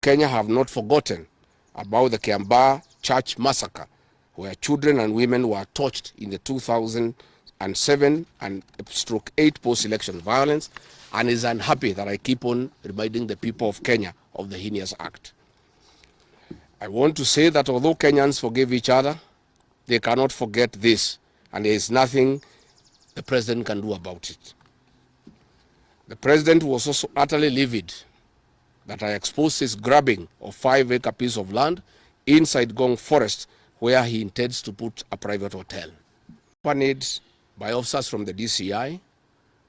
Kenya have not forgotten about the Kiambaa church massacre, where children and women were tortured in the 2007 and /8 post-election violence, and is unhappy that I keep on reminding the people of Kenya of the heinous act. I want to say that although Kenyans forgive each other, they cannot forget this, and there is nothing the president can do about it. The president was also utterly livid that I exposed his grabbing of 5-acre piece of land inside Gong Forest, where he intends to put a private hotel. Accompanied by officers from the DCI,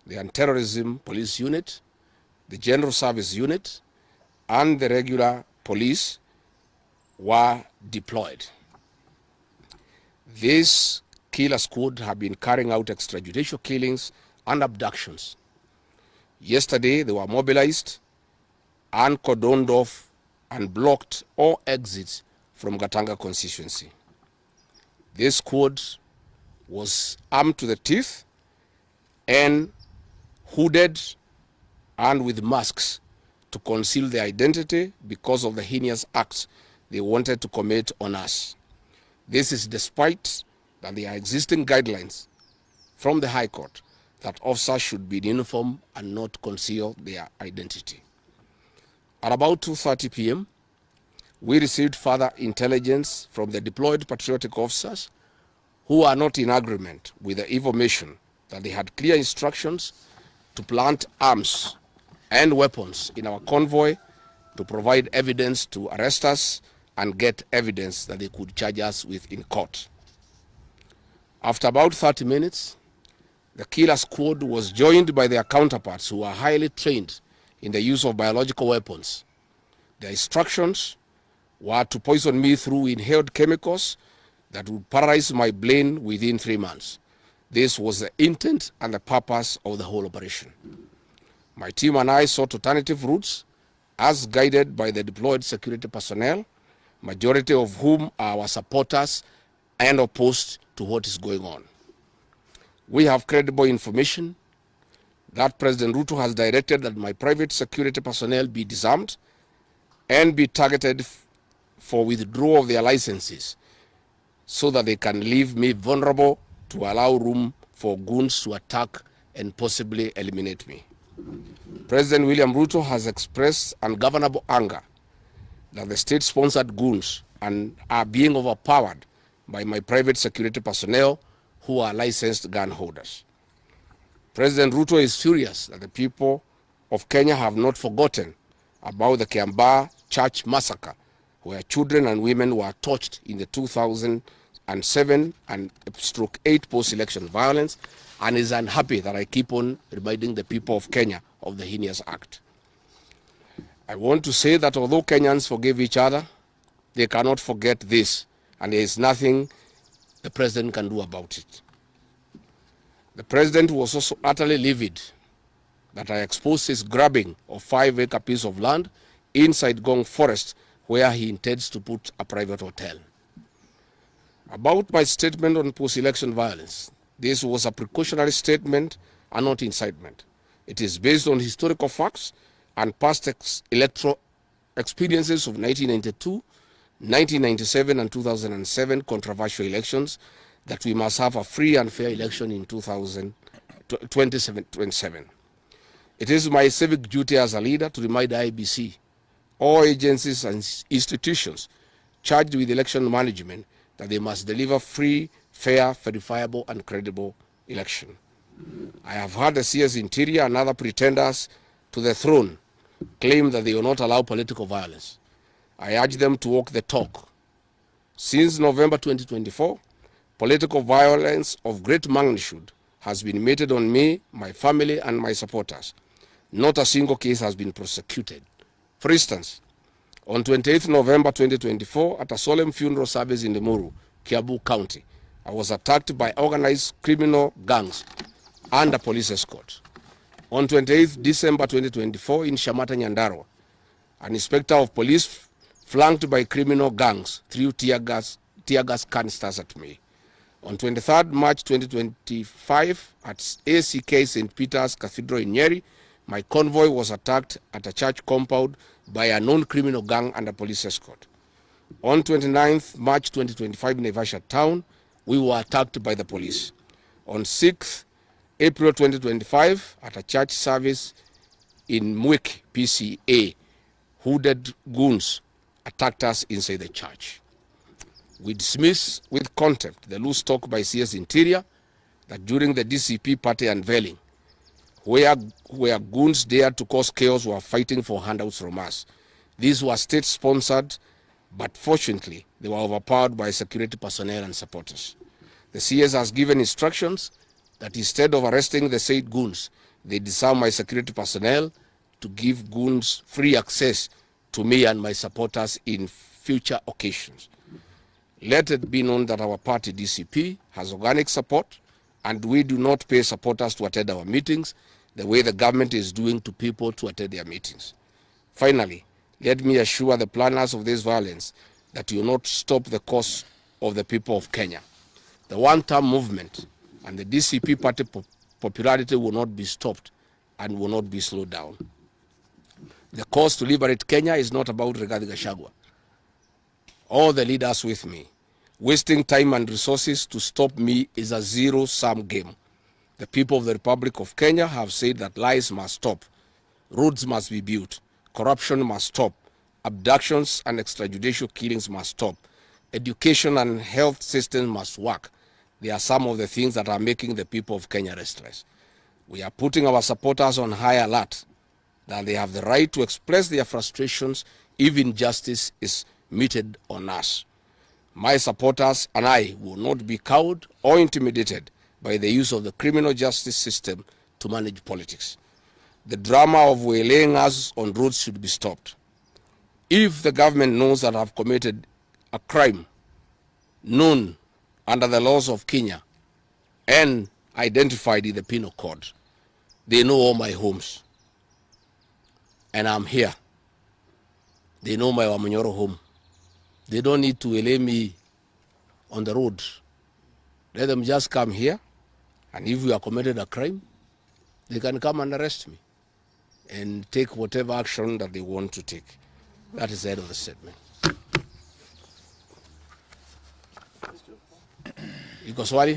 the Anti-Terrorism Police Unit, the General Service Unit, and the regular police were deployed. This killer squad have been carrying out extrajudicial killings and abductions. Yesterday, they were mobilized and cordoned off and blocked all exits from Gatanga constituency. This squad was armed to the teeth and hooded and with masks to conceal their identity because of the heinous acts they wanted to commit on us. This is despite that there are existing guidelines from the High Court that officers should be in uniform and not conceal their identity. At about 2:30 p.m., we received further intelligence from the deployed patriotic officers who are not in agreement with the information that they had clear instructions to plant arms and weapons in our convoy to provide evidence to arrest us and get evidence that they could charge us with in court. After about 30 minutes, the killer squad was joined by their counterparts who are highly trained in the use of biological weapons. Their instructions were to poison me through inhaled chemicals that would paralyze my brain within 3 months. This was the intent and the purpose of the whole operation. My team and I sought alternative routes as guided by the deployed security personnel, majority of whom are our supporters and opposed to what is going on. We have credible information that President Ruto has directed that my private security personnel be disarmed and be targeted for withdrawal of their licenses so that they can leave me vulnerable to allow room for goons to attack and possibly eliminate me. President William Ruto has expressed ungovernable anger that the state-sponsored goons are being overpowered by my private security personnel who are licensed gun holders. President Ruto is furious that the people of Kenya have not forgotten about the Kiambaa church massacre, where children and women were tortured in the 2007 and /8 post-election violence, and is unhappy that I keep on reminding the people of Kenya of the heinous act. I want to say that although Kenyans forgive each other, they cannot forget this, and there is nothing the president can do about it. The president was also utterly livid that I exposed his grabbing of 5-acre piece of land inside Gong Forest, where he intends to put a private hotel. About my statement on post-election violence, this was a precautionary statement and not incitement. It is based on historical facts and past electoral experiences of 1992, 1997 and 2007 controversial elections, that we must have a free and fair election in 2027. It is my civic duty as a leader to remind the IEBC, all agencies and institutions charged with election management, that they must deliver free, fair, verifiable and credible election. I have heard the CS Interior and other pretenders to the throne claim that they will not allow political violence. I urge them to walk the talk. Since November 2024, political violence of great magnitude has been meted on me, my family, and my supporters. Not a single case has been prosecuted. For instance, on 28th November 2024, at a solemn funeral service in Limuru, Kiambu County, I was attacked by organized criminal gangs and a police escort. On 28th December 2024, in Shamata, Nyandarua, an inspector of police flanked by criminal gangs threw tear gas canisters at me. On 23rd March 2025, at ACK St. Peter's Cathedral in Nyeri, my convoy was attacked at a church compound by a known criminal gang under police escort. On 29th March 2025 in Naivasha town, we were attacked by the police. On 6th April 2025, at a church service in Mwik, PCA, hooded goons attacked us inside the church. We dismiss with contempt the loose talk by CS Interior that during the DCP party unveiling, where goons dared to cause chaos were fighting for handouts from us. These were state-sponsored, but fortunately, they were overpowered by security personnel and supporters. The CS has given instructions that instead of arresting the said goons, they disarm my security personnel to give goons free access to me and my supporters in future occasions. Let it be known that our party, DCP, has organic support, and we do not pay supporters to attend our meetings the way the government is doing to people to attend their meetings. Finally, let me assure the planners of this violence that you will not stop the cause of the people of Kenya. The one-term movement and the DCP party popularity will not be stopped and will not be slowed down. The cause to liberate Kenya is not about Rigathi Gachagua. All the leaders with me. Wasting time and resources to stop me is a zero-sum game. The people of the Republic of Kenya have said that lies must stop, roads must be built, corruption must stop, abductions and extrajudicial killings must stop, education and health systems must work. They are some of the things that are making the people of Kenya restless. We are putting our supporters on high alert that they have the right to express their frustrations if injustice is meted on us. My supporters and I will not be cowed or intimidated by the use of the criminal justice system to manage politics. The drama of waylaying us on roads should be stopped. If the government knows that I have committed a crime known under the laws of Kenya and identified in the penal code, they know all my homes. And I'm here. They know my Wamanyoro home. They don't need to waylay me on the road. Let them just come here, and if we have committed a crime, they can come and arrest me and take whatever action that they want to take. That is the end of the statement. Iko swali?